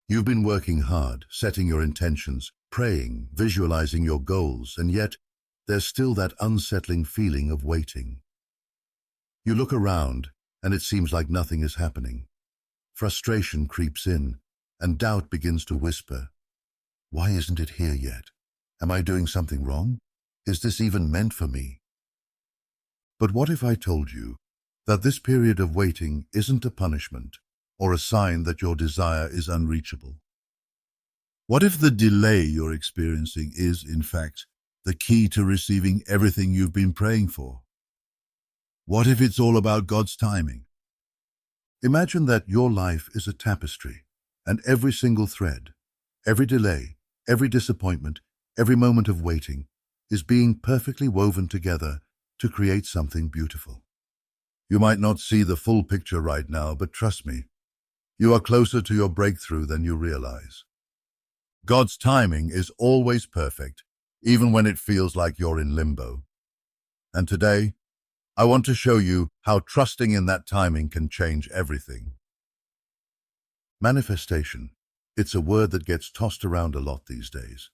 You've been working hard, setting your intentions, praying, visualizing your goals, and yet there's still that unsettling feeling of waiting. You look around, and it seems like nothing is happening. Frustration creeps in, and doubt begins to whisper, "Why isn't it here yet? Am I doing something wrong? Is this even meant for me?" But what if I told you that this period of waiting isn't a punishment or a sign that your desire is unreachable? What if the delay you're experiencing is, in fact, the key to receiving everything you've been praying for? What if it's all about God's timing? Imagine that your life is a tapestry, and every single thread, every delay, every disappointment, every moment of waiting is being perfectly woven together to create something beautiful. You might not see the full picture right now, but trust me, you are closer to your breakthrough than you realize. God's timing is always perfect, even when it feels like you're in limbo. And today, I want to show you how trusting in that timing can change everything. Manifestation. It's a word that gets tossed around a lot these days.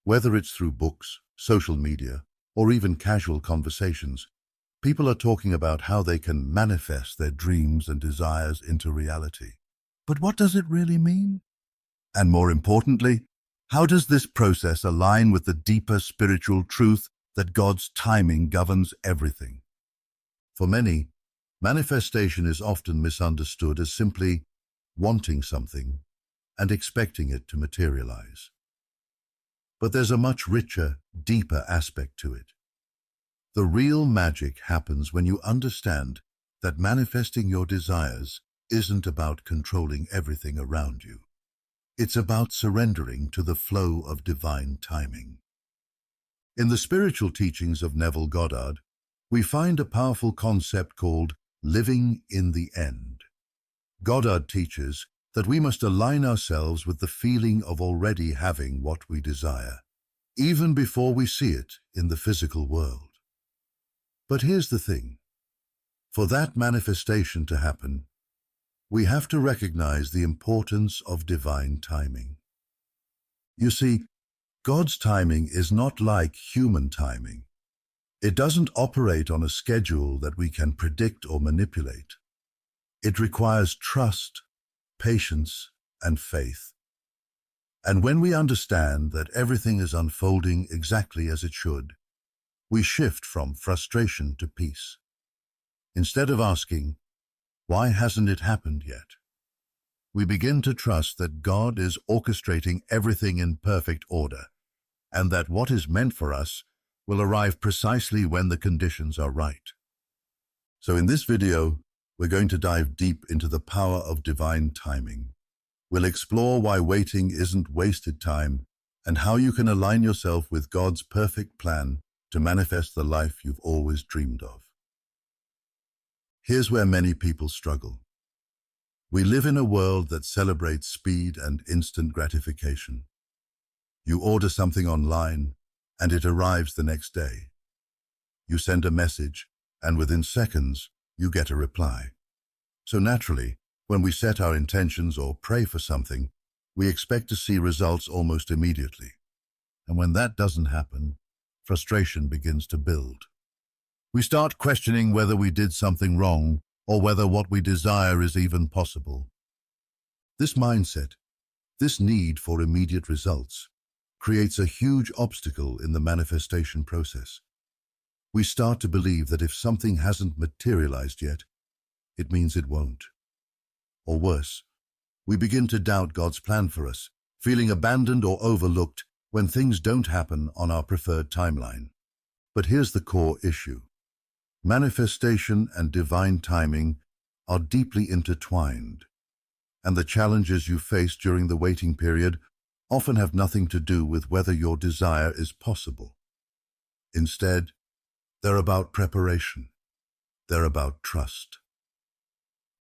Whether it's through books, social media, or even casual conversations, people are talking about how they can manifest their dreams and desires into reality. But what does it really mean? And more importantly, how does this process align with the deeper spiritual truth that God's timing governs everything? For many, manifestation is often misunderstood as simply wanting something and expecting it to materialize. But there's a much richer, deeper aspect to it. The real magic happens when you understand that manifesting your desires isn't about controlling everything around you. It's about surrendering to the flow of divine timing. In the spiritual teachings of Neville Goddard, we find a powerful concept called living in the end. Goddard teaches that we must align ourselves with the feeling of already having what we desire, even before we see it in the physical world. But here's the thing. For that manifestation to happen, we have to recognize the importance of divine timing. You see, God's timing is not like human timing. It doesn't operate on a schedule that we can predict or manipulate. It requires trust, patience, and faith. And when we understand that everything is unfolding exactly as it should, we shift from frustration to peace. Instead of asking, "Why hasn't it happened yet?" we begin to trust that God is orchestrating everything in perfect order, and that what is meant for us will arrive precisely when the conditions are right. So in this video, we're going to dive deep into the power of divine timing. We'll explore why waiting isn't wasted time and how you can align yourself with God's perfect plan to manifest the life you've always dreamed of. Here's where many people struggle. We live in a world that celebrates speed and instant gratification. You order something online, and it arrives the next day. You send a message, and within seconds, you get a reply. So naturally, when we set our intentions or pray for something, we expect to see results almost immediately. And when that doesn't happen, frustration begins to build. We start questioning whether we did something wrong or whether what we desire is even possible. This mindset, this need for immediate results, creates a huge obstacle in the manifestation process. We start to believe that if something hasn't materialized yet, it means it won't. Or worse, we begin to doubt God's plan for us, feeling abandoned or overlooked when things don't happen on our preferred timeline. But here's the core issue. Manifestation and divine timing are deeply intertwined, and the challenges you face during the waiting period often have nothing to do with whether your desire is possible. Instead, they're about preparation. They're about trust.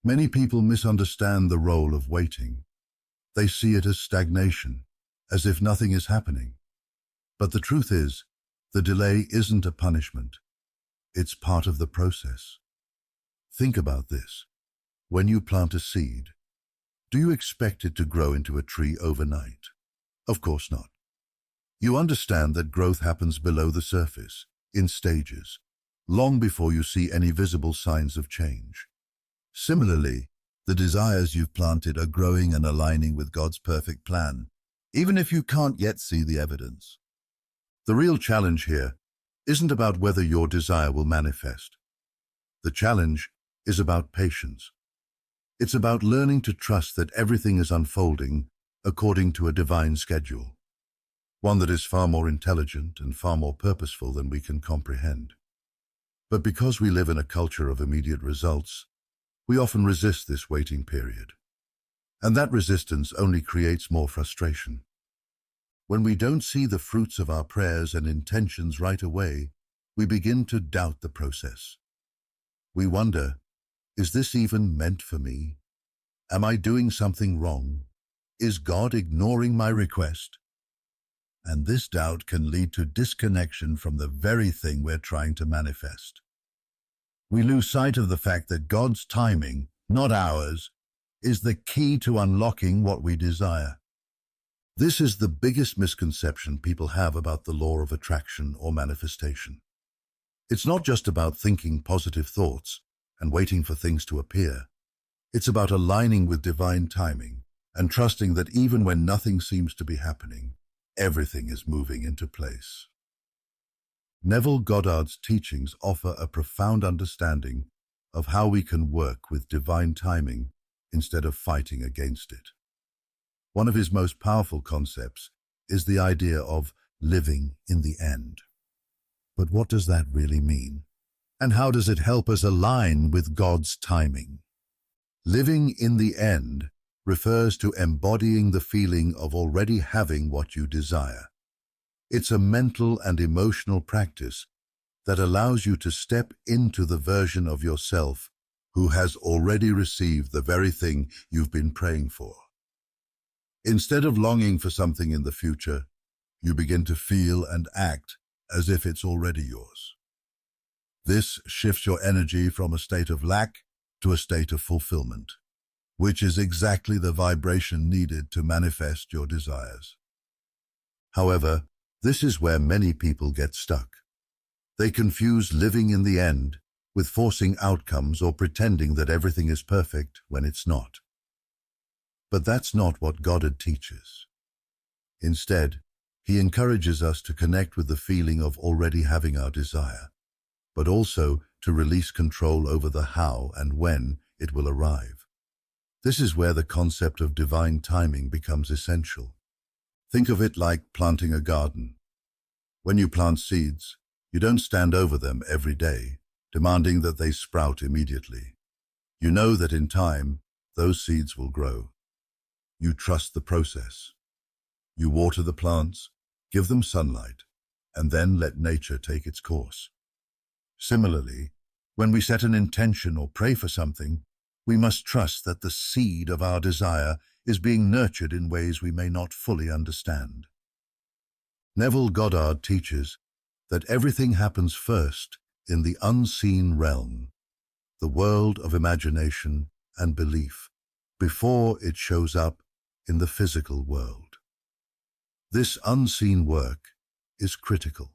Many people misunderstand the role of waiting. They see it as stagnation, as if nothing is happening. But the truth is, the delay isn't a punishment. It's part of the process. Think about this. When you plant a seed, Do you expect it to grow into a tree overnight? Of course not. You understand that growth happens below the surface, in stages, long before you see any visible signs of change. Similarly, the desires you've planted are growing and aligning with God's perfect plan, even if you can't yet see the evidence. The real challenge here isn't about whether your desire will manifest. The challenge is about patience. It's about learning to trust that everything is unfolding according to a divine schedule, one that is far more intelligent and far more purposeful than we can comprehend. But because we live in a culture of immediate results, we often resist this waiting period. And that resistance only creates more frustration. When we don't see the fruits of our prayers and intentions right away, we begin to doubt the process. We wonder, is this even meant for me? Am I doing something wrong? Is God ignoring my request? And this doubt can lead to disconnection from the very thing we're trying to manifest. We lose sight of the fact that God's timing, not ours, is the key to unlocking what we desire. This is the biggest misconception people have about the law of attraction or manifestation. It's not just about thinking positive thoughts and waiting for things to appear. It's about aligning with divine timing and trusting that even when nothing seems to be happening, everything is moving into place. Neville Goddard's teachings offer a profound understanding of how we can work with divine timing instead of fighting against it. One of his most powerful concepts is the idea of living in the end. But what does that really mean? And how does it help us align with God's timing? Living in the end refers to embodying the feeling of already having what you desire. It's a mental and emotional practice that allows you to step into the version of yourself who has already received the very thing you've been praying for. Instead of longing for something in the future, you begin to feel and act as if it's already yours. This shifts your energy from a state of lack to a state of fulfillment, which is exactly the vibration needed to manifest your desires. However, this is where many people get stuck. They confuse living in the end with forcing outcomes or pretending that everything is perfect when it's not. But that's not what Goddard teaches. Instead, he encourages us to connect with the feeling of already having our desire, but also to release control over the how and when it will arrive. This is where the concept of divine timing becomes essential. Think of it like planting a garden. When you plant seeds, you don't stand over them every day, demanding that they sprout immediately. You know that in time, those seeds will grow. You trust the process. You water the plants, give them sunlight, and then let nature take its course. Similarly, when we set an intention or pray for something, we must trust that the seed of our desire is being nurtured in ways we may not fully understand. Neville Goddard teaches that everything happens first in the unseen realm, the world of imagination and belief, before it shows up in the physical world. This unseen work is critical.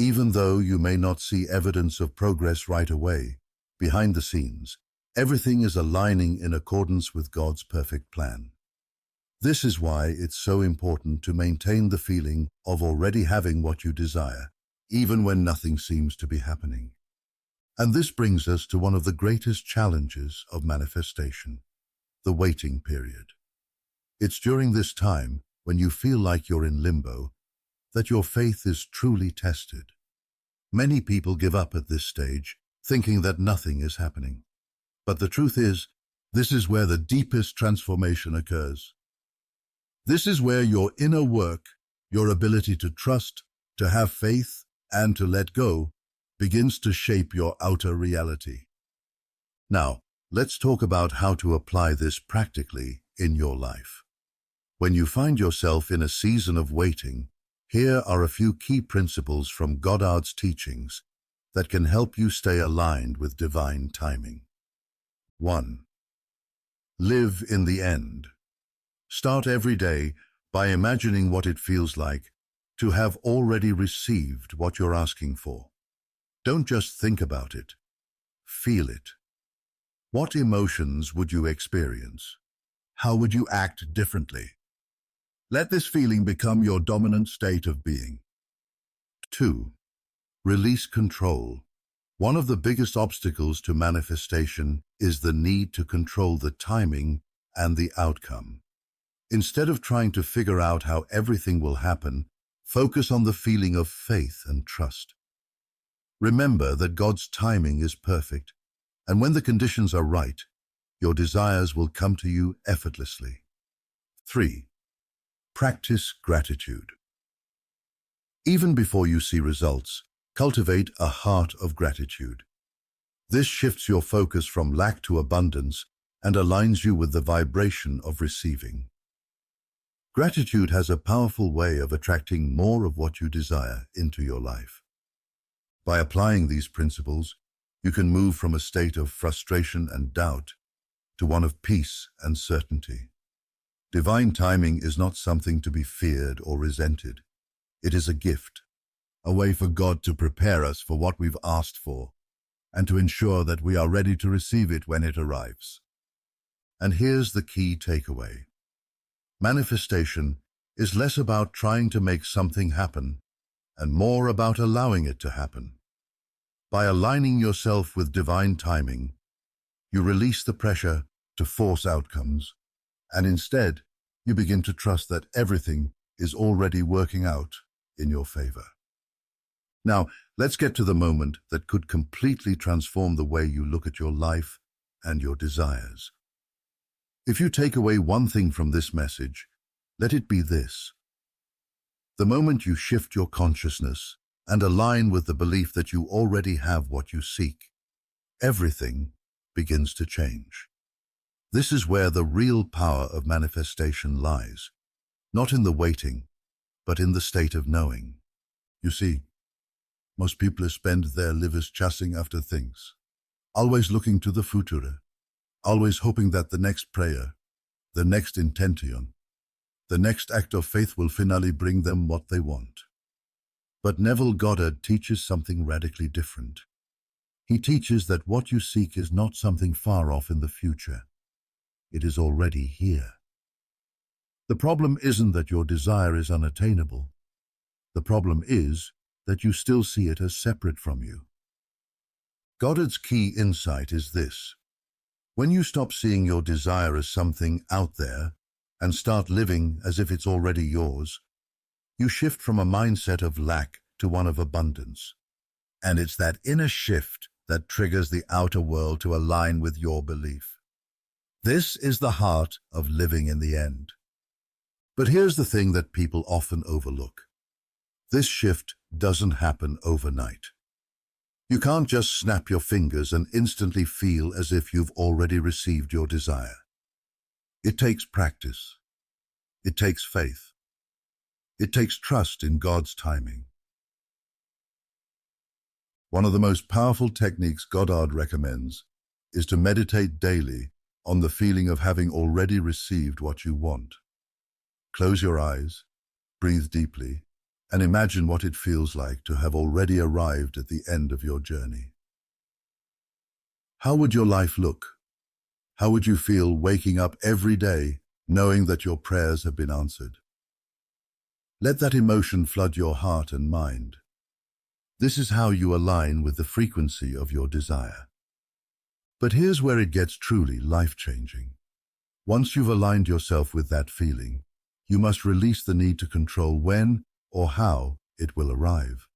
Even though you may not see evidence of progress right away, behind the scenes, everything is aligning in accordance with God's perfect plan. This is why it's so important to maintain the feeling of already having what you desire, even when nothing seems to be happening. And this brings us to one of the greatest challenges of manifestation, the waiting period. It's during this time, when you feel like you're in limbo, that your faith is truly tested. Many people give up at this stage, thinking that nothing is happening. But the truth is, this is where the deepest transformation occurs. This is where your inner work, your ability to trust, to have faith, and to let go, begins to shape your outer reality. Now, let's talk about how to apply this practically in your life. When you find yourself in a season of waiting, here are a few key principles from Goddard's teachings that can help you stay aligned with divine timing. 1. Live in the end. Start every day by imagining what it feels like to have already received what you're asking for. Don't just think about it. Feel it. What emotions would you experience? How would you act differently? Let this feeling become your dominant state of being. 2. Release control. One of the biggest obstacles to manifestation is the need to control the timing and the outcome. Instead of trying to figure out how everything will happen, focus on the feeling of faith and trust. Remember that God's timing is perfect, and when the conditions are right, your desires will come to you effortlessly. 3. Practice gratitude. Even before you see results, cultivate a heart of gratitude. This shifts your focus from lack to abundance and aligns you with the vibration of receiving. Gratitude has a powerful way of attracting more of what you desire into your life. By applying these principles, you can move from a state of frustration and doubt to one of peace and certainty. Divine timing is not something to be feared or resented. It is a gift, a way for God to prepare us for what we've asked for and to ensure that we are ready to receive it when it arrives. And here's the key takeaway. Manifestation is less about trying to make something happen and more about allowing it to happen. By aligning yourself with divine timing, you release the pressure to force outcomes, and instead, you begin to trust that everything is already working out in your favor. Now, let's get to the moment that could completely transform the way you look at your life and your desires. If you take away one thing from this message, let it be this. The moment you shift your consciousness and align with the belief that you already have what you seek, everything begins to change. This is where the real power of manifestation lies, not in the waiting, but in the state of knowing. You see, most people spend their lives chasing after things, always looking to the future, always hoping that the next prayer, the next intention, the next act of faith will finally bring them what they want. But Neville Goddard teaches something radically different. He teaches that what you seek is not something far off in the future. It is already here. The problem isn't that your desire is unattainable. The problem is that you still see it as separate from you. Goddard's key insight is this. When you stop seeing your desire as something out there and start living as if it's already yours, you shift from a mindset of lack to one of abundance. And it's that inner shift that triggers the outer world to align with your belief. This is the heart of living in the end. But here's the thing that people often overlook. This shift doesn't happen overnight. You can't just snap your fingers and instantly feel as if you've already received your desire. It takes practice. It takes faith. It takes trust in God's timing. One of the most powerful techniques Goddard recommends is to meditate daily on the feeling of having already received what you want. Close your eyes, breathe deeply, and imagine what it feels like to have already arrived at the end of your journey. How would your life look? How would you feel waking up every day knowing that your prayers have been answered? Let that emotion flood your heart and mind. This is how you align with the frequency of your desire. But here's where it gets truly life-changing. Once you've aligned yourself with that feeling, you must release the need to control when or how it will arrive.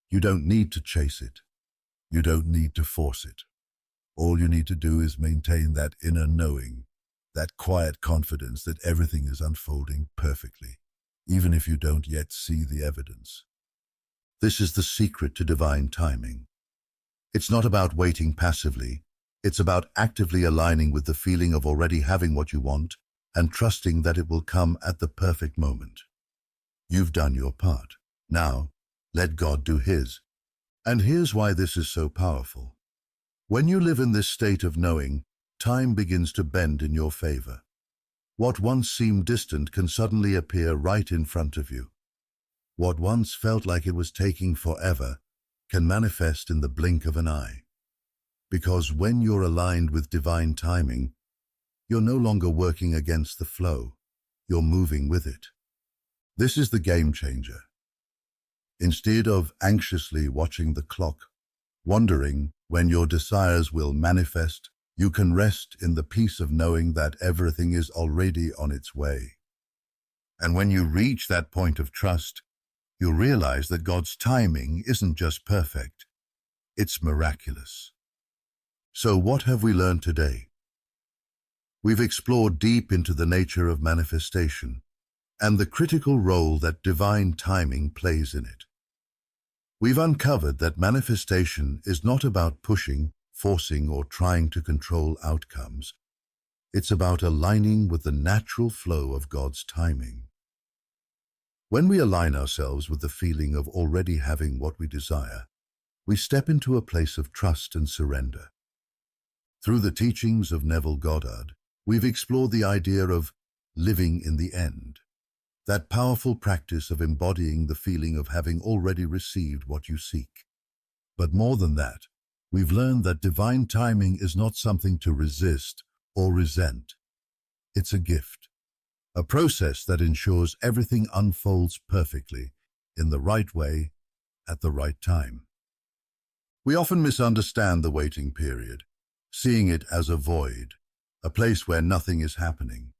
You don't need to chase it. You don't need to force it. All you need to do is maintain that inner knowing, that quiet confidence that everything is unfolding perfectly, even if you don't yet see the evidence. This is the secret to divine timing. It's not about waiting passively. It's about actively aligning with the feeling of already having what you want and trusting that it will come at the perfect moment. You've done your part. Now, let God do His. And here's why this is so powerful. When you live in this state of knowing, time begins to bend in your favor. What once seemed distant can suddenly appear right in front of you. What once felt like it was taking forever can manifest in the blink of an eye. Because when you're aligned with divine timing, you're no longer working against the flow, you're moving with it. This is the game changer. Instead of anxiously watching the clock, wondering when your desires will manifest, you can rest in the peace of knowing that everything is already on its way. And when you reach that point of trust, you realize that God's timing isn't just perfect, it's miraculous. So what have we learned today? We've explored deep into the nature of manifestation and the critical role that divine timing plays in it. We've uncovered that manifestation is not about pushing, forcing, or trying to control outcomes. It's about aligning with the natural flow of God's timing. When we align ourselves with the feeling of already having what we desire, we step into a place of trust and surrender. Through the teachings of Neville Goddard, we've explored the idea of living in the end, that powerful practice of embodying the feeling of having already received what you seek. But more than that, we've learned that divine timing is not something to resist or resent. It's a gift, a process that ensures everything unfolds perfectly, in the right way, at the right time. We often misunderstand the waiting period, seeing it as a void, a place where nothing is happening.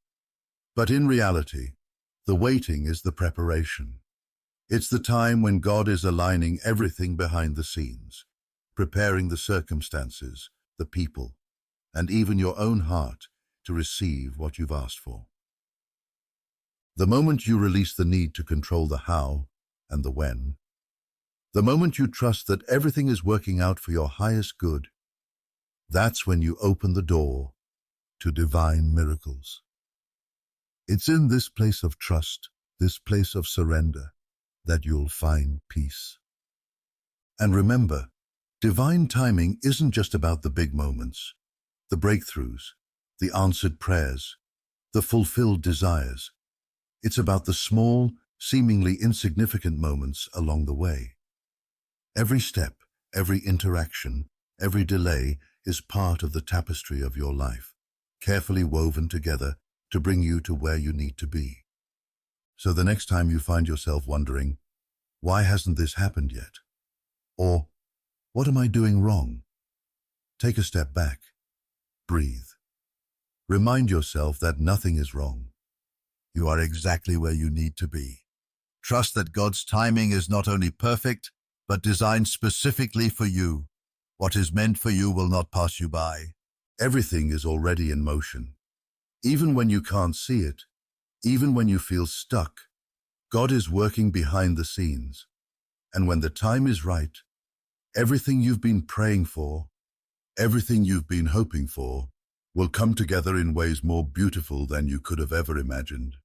But in reality, the waiting is the preparation. It's the time when God is aligning everything behind the scenes, preparing the circumstances, the people, and even your own heart to receive what you've asked for. The moment you release the need to control the how and the when, the moment you trust that everything is working out for your highest good, that's when you open the door to divine miracles. It's in this place of trust, this place of surrender, that you'll find peace. And remember, divine timing isn't just about the big moments, the breakthroughs, the answered prayers, the fulfilled desires. It's about the small, seemingly insignificant moments along the way. Every step, every interaction, every delay is part of the tapestry of your life, carefully woven together to bring you to where you need to be. So the next time you find yourself wondering, why hasn't this happened yet? Or, what am I doing wrong? Take a step back. Breathe. Remind yourself that nothing is wrong. You are exactly where you need to be. Trust that God's timing is not only perfect, but designed specifically for you. What is meant for you will not pass you by. Everything is already in motion. Even when you can't see it, even when you feel stuck, God is working behind the scenes. And when the time is right, everything you've been praying for, everything you've been hoping for, will come together in ways more beautiful than you could have ever imagined.